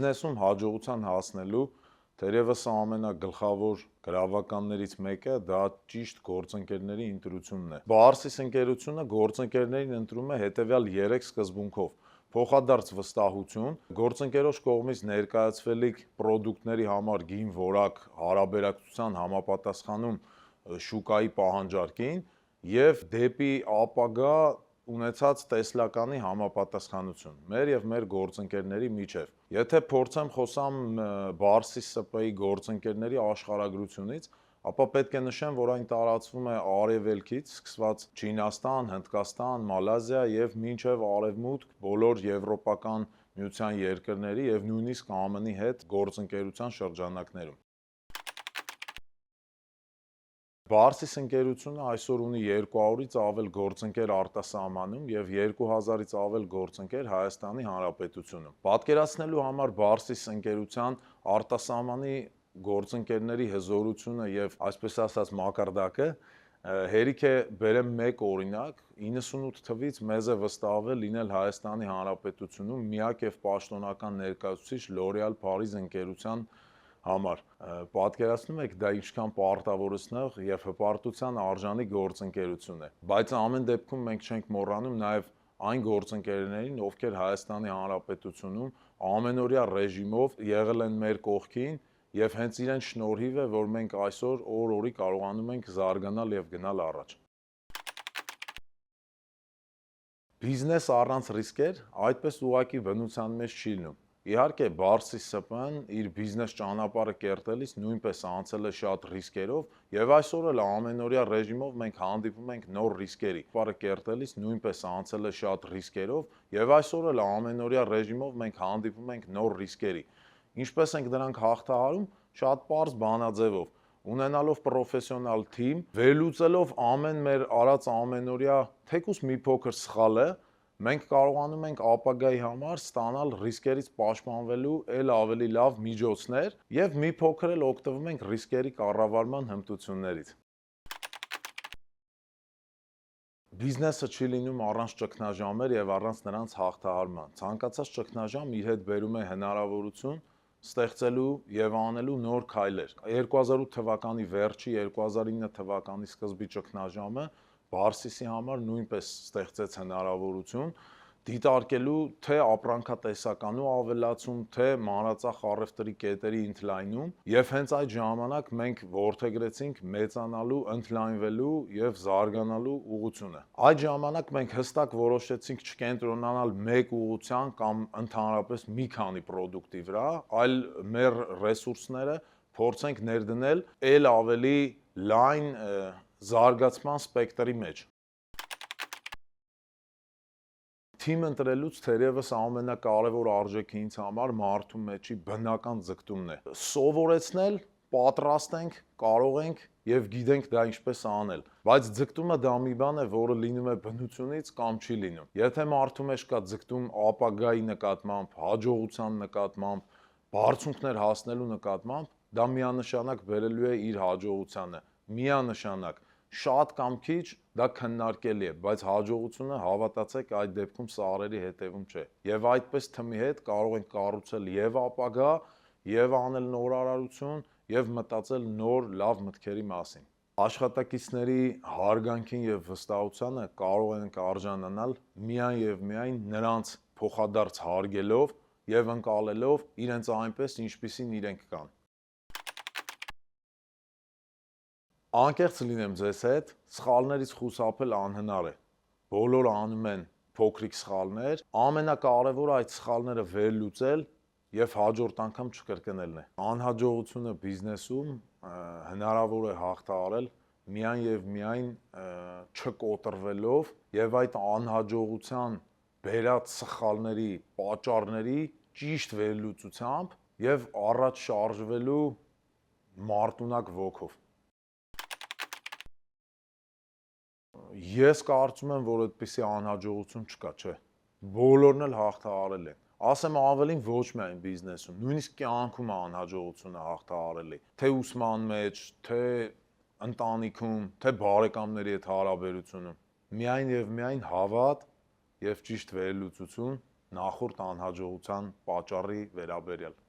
Բիզնեսում հաջողության հասնելու թերևս ամենագլխավոր գրավականներից մեկը դա ճիշտ գործընկերների ընտրությունն է։ Բարսիս ընկերությունը գործընկերներին ընտրում է հետևյալ 3 սկզբունքով. փոխադարձ վստահություն, գործընկերոջ կողմից ներկայացվելիք պրոդուկտների համար գին որակ հարաբերակցության համապատասխանում շուկայի պահանջարկին եւ դեպի ապագա ունեցած տեսլականի համապատասխանություն մեր եւ մեր գործընկերների միջև։ Եթե փորձեմ խոսամ Բարսիս ՍՊ-ի գործընկերների աշխարհագրությունից, ապա պետք է նշեմ, որ այն տարածվում է արևելքից, սկսված Չինաստան, Հնդկաստան, Մալազիա եւ մինչեւ արևմուտք բոլոր եվրոպական միության երկրների եւ նույնիսկ ԱՄՆ-ի հետ գործընկերության շրջանակներում։ Բարսիս ընկերությունը այսօր ունի 200-ից ավել գործընկեր արտասահմանում եւ 2000-ից ավել գործընկեր Հայաստանի Հանրապետությունում։ Պատկերացնելու համար Բարսիս ընկերության արտասահմանի գործընկերների հզորությունը եւ այսպես ասած մակարդակը հերիք է բերեմ մեկ օրինակ 98 թվից մեզ է վստահվել լինել Հայաստանի Հանրապետությունում միակ եւ պաշտոնական ներկայացուցիչ L'Oréal Paris ընկերության համար։ Պատկերացնում եք դա ինչքան պարտավորեցնող եւ հպարտության արժանի գործընկերություն է։ Բայց ամեն դեպքում մենք չենք մոռանում նաեւ այն գործընկերներին, ովքեր Հայաստանի Հանրապետությունում ամենօրյա ռեժիմով եղել են մեր կողքին եւ հենց իրենց շնորհիվ է, որ մենք այսօր օր-օրի կարողանում ենք զարգանալ եւ գնալ առաջ։ Բիզնես առանց ռիսկեր այդպես ուղղակի բնության մեջ չի լինում։ Իհարկե, Բարսիս ՍՊ-ն իր բիզնես ճանապարհը կերտելիս նույնպես անցել է շատ ռիսկերով եւ այսօր էլ ամենօրյա ռեժիմով մենք հանդիպում ենք նոր ռիսկերի։ Ճանապարհը կերտելիս նույնպես անցել է շատ ռիսկերով եւ այսօր էլ ամենօրյա ռեժիմով մենք հանդիպում ենք նոր ռիսկերի։ Ինչպես ենք դրանք հաղթահարում, շատ պարզ բանաձևով, ունենալով պրոֆեսիոնալ թիմ, վերլուծելով ամեն մեր արած ամենօրյա թեկուզ մի փոքր սխալը, մենք կարողանում ենք ապագայի համար ստանալ ռիսկերից պաշտպանվելու ել ավելի լավ միջոցներ եւ մի փոքր էլ օգտվում ենք ռիսկերի կառավարման հմտություններից։ Բիզնեսը չի լինում առանց ճգնաժամեր եւ առանց նրանց հաղթահարման։ Ցանկացած ճգնաժամ իր հետ բերում է հնարավորություն ստեղծելու եւ անելու նոր քայլեր։ 2008 թվականի վերջի 2009 թվականի սկզբի ճգնաժամը Բարսիսի համար նույնպես ստեղծեց հնարավորություն դիտարկելու թե ապրանքատեսականու ավելացում, թե մանրածախ առևտրի կետերի ընդլայնում եւ հենց այդ ժամանակ մենք որդեգրեցինք մեծանալու, ընդլայնվելու եւ զարգանալու ուղղությունը։ Այդ ժամանակ մենք հստակ որոշեցինք չկենտրոնանալ մեկ ուղղության կամ ընդհանրապես մի քանի պրոդուկտի վրա, այլ մեր ռեսուրսները փորձենք ներդնել ել ավելի լայն զարգացման սպեկտրի մեջ։ Թիմ ընտրելուց թերևս ամենակարևոր արժեքը ինձ համար մարդու մեջի բնական ձգտումն է։ Սովորեցնել, պատրաստ ենք, կարող ենք եւ գիտենք դա ինչպես անել։ Բայց ձգտումը դա մի բան է, որը լինում է բնությունից կամ չի լինում։ Եթե մարդու մեջ կա ձգտում ապագայի նկատմամբ, հաջողության նկատմամբ, բարձունքներ հասնելու նկատմամբ, դա միանշանակ բերելու է իր հաջողությանը։ Միանշանակ շատ կամ քիչ դա քննարկելի է, բայց հաջողությունը հավատացեք այդ դեպքում սարերի հետևում չէ։ Եվ այդպես թմի հետ կարող ենք կառուցել եւ ապագա, եւ անել նորարարություն, եւ մտածել նոր լավ մտքերի մասին։ Աշխատակիցների հարգանքին եւ վստահությանը կարող ենք արժանանալ միայն եւ միայն նրանց փոխադարձ հարգելով եւ ընկալելով իրենց այնպես, ինչպիսին իրենք կան։ Անկեղծ լինեմ ձեզ հետ, սխալներից խուսափել անհնար է։ Բոլորը անում են փոքրիկ սխալներ, ամենակարևորը այդ սխալները վերլուծել եւ հաջորդ անգամ չկրկնելն է։ Անհաջողությունը բիզնեսում հնարավոր է հաղթահարել միայն եւ միայն չկոտրվելով եւ այդ անհաջողության բերած սխալների պատճառների ճիշտ վերլուծությամբ եւ առաջ շարժվելու մարտունակ ոգով։ Ես կարծում եմ, որ այդպիսի անհաջողություն չկա, չէ։ Բոլորն էլ հաղթահարել են։ Ասեմ ավելին ոչ միայն բիզնեսում, նույնիսկ կյանքում անհաջողությունը հաղթահարել է։ Թե ուսման մեջ, թե ընտանիքում, թե բարեկամների հետ հարաբերությունում։ Միայն եւ միայն հավատ եւ ճիշտ վերլուծություն նախորդ անհաջողության պատճառի վերաբերյալ։